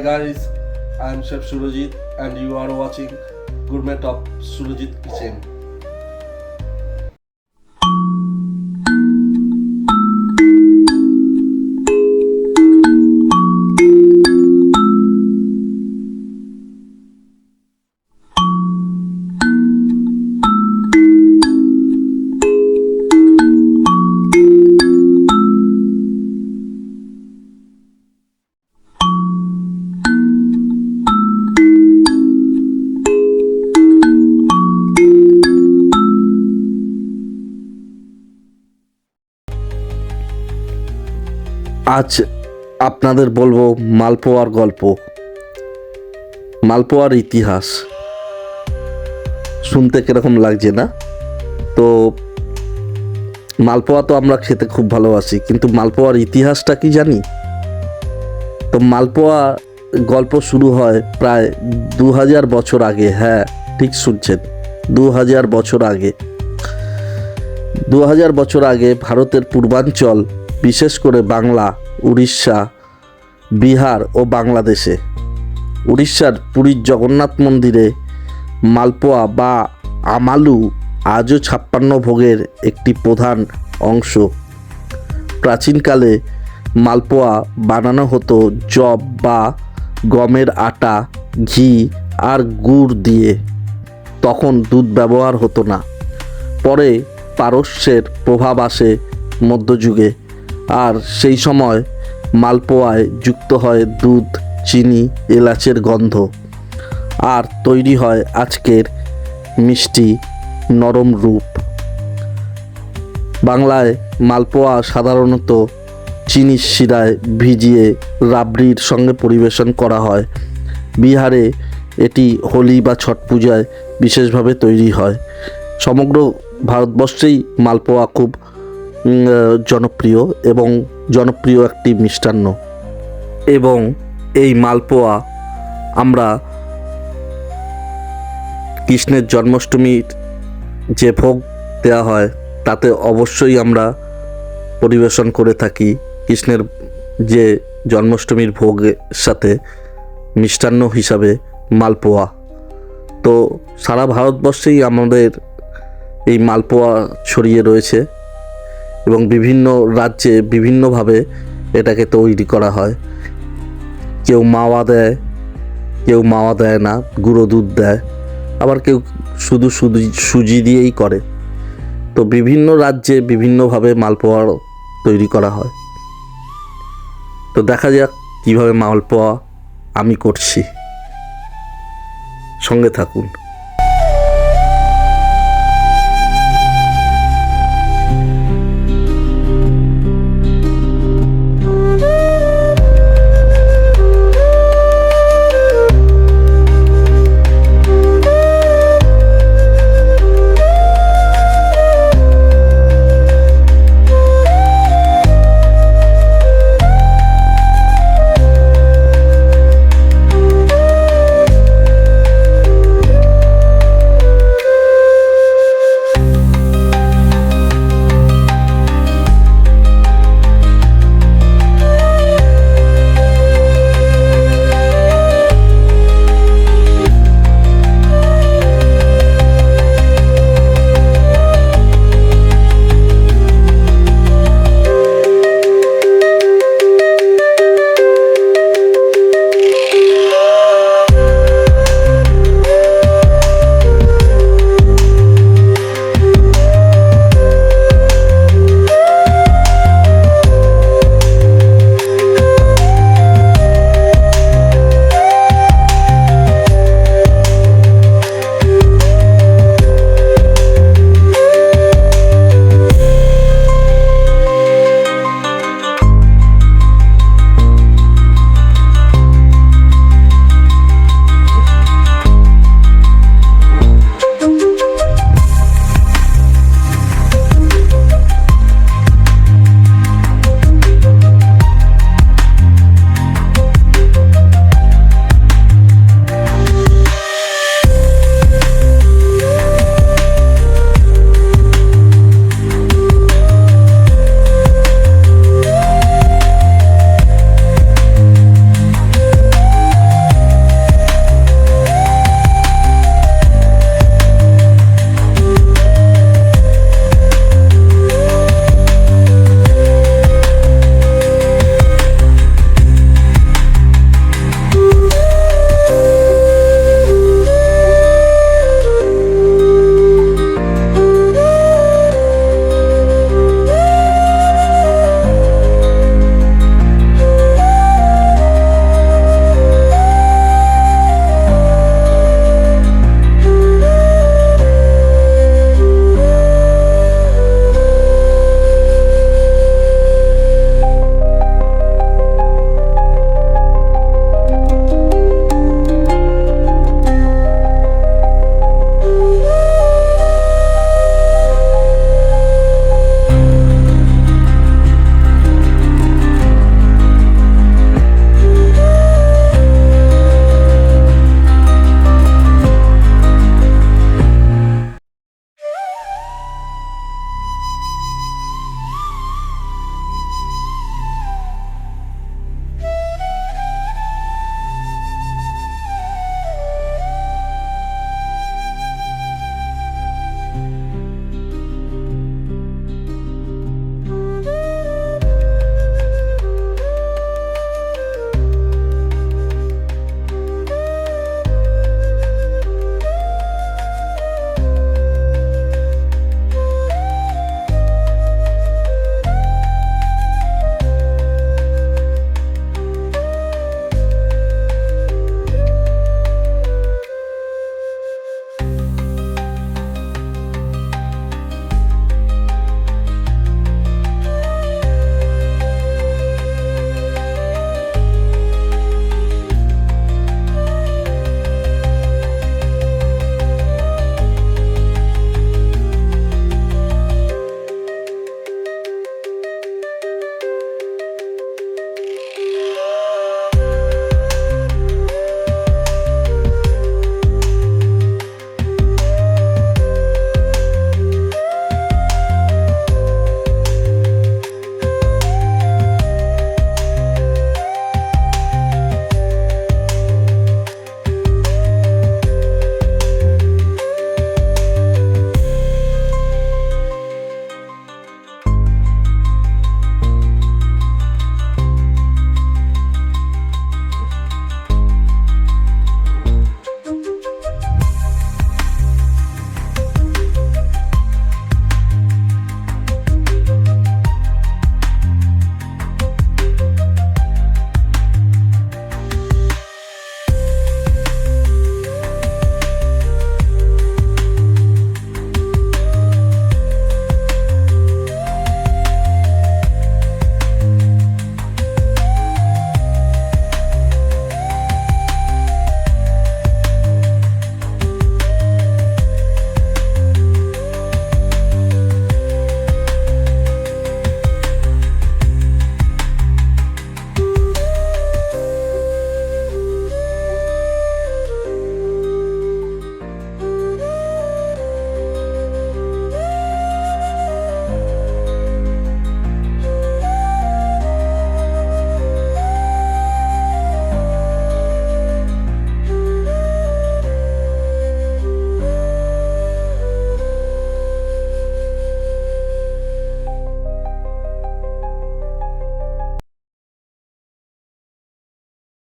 Hi guys, I am Chef Surajit and you are watching Gourmet of Surajit Kitchen. আজ আপনাদের বলবো মালপোয়ার গল্প, মালপোয়ার ইতিহাস। শুনতে কিরকম লাগছে না? তো মালপোয়া তো আমরা খেতে খুব ভালোবাসি, কিন্তু মালপোয়ার ইতিহাসটা কি জানি? তো মালপোয়া গল্প শুরু হয় প্রায় 2000 বছর আগে। হ্যাঁ, ঠিক শুনছেন, 2000 বছর আগে। 2000 বছর আগে ভারতের পূর্বাঞ্চল, বিশেষ করে বাংলা, উড়িষ্যা, বিহার ও বাংলাদেশে, উড়িষ্যার পুরীর জগন্নাথ মন্দিরে মালপোয়া বা আমালু আজও 56 ভোগের একটি প্রধান অংশ। প্রাচীনকালে মালপোয়া বানানো হতো জব বা গমের আটা, ঘি আর গুড় দিয়ে। তখন দুধ ব্যবহার হতো না। পরে পারস্যের প্রভাব আসে মধ্যযুগে, আর সেই সময় মালপোয়ায় যুক্ত হয় দুধ, চিনি, এলাচের গন্ধ, আর তৈরি হয় আজকের মিষ্টি নরম রূপ। বাংলায় মালপোয়া সাধারণত চিনির শিরায় ভিজিয়ে রাবড়ির সঙ্গে পরিবেশন করা হয়। বিহারে এটি হোলি বা ছট পূজায় বিশেষভাবে তৈরি হয়। সমগ্র ভারতবর্ষেই মালপোয়া খুব জনপ্রিয় এবং জনপ্রিয় একটি মিষ্টান্ন। এবং এই মালপোয়া আমরা কৃষ্ণের জন্মাষ্টমীর যে ভোগ দেওয়া হয় তাতে অবশ্যই আমরা পরিবেশন করে থাকি। কৃষ্ণের যে জন্মাষ্টমীর ভোগের সাথে মিষ্টান্ন হিসাবে মালপোয়া। তো সারা ভারতবর্ষেই আমাদের এই মালপোয়া ছড়িয়ে রয়েছে এবং বিভিন্ন রাজ্যে বিভিন্নভাবে এটাকে তৈরি করা হয়। কেউ মাওয়া দেয়, কেউ মাওয়া দেয় না, গুঁড়ো দুধ দেয়, আবার কেউ শুধু সুজি দিয়েই করে। তো বিভিন্ন রাজ্যে বিভিন্নভাবে মালপোয়া তৈরি করা হয়। তো দেখা যাক কীভাবে মালপোয়া আমি করছি, সঙ্গে থাকুন।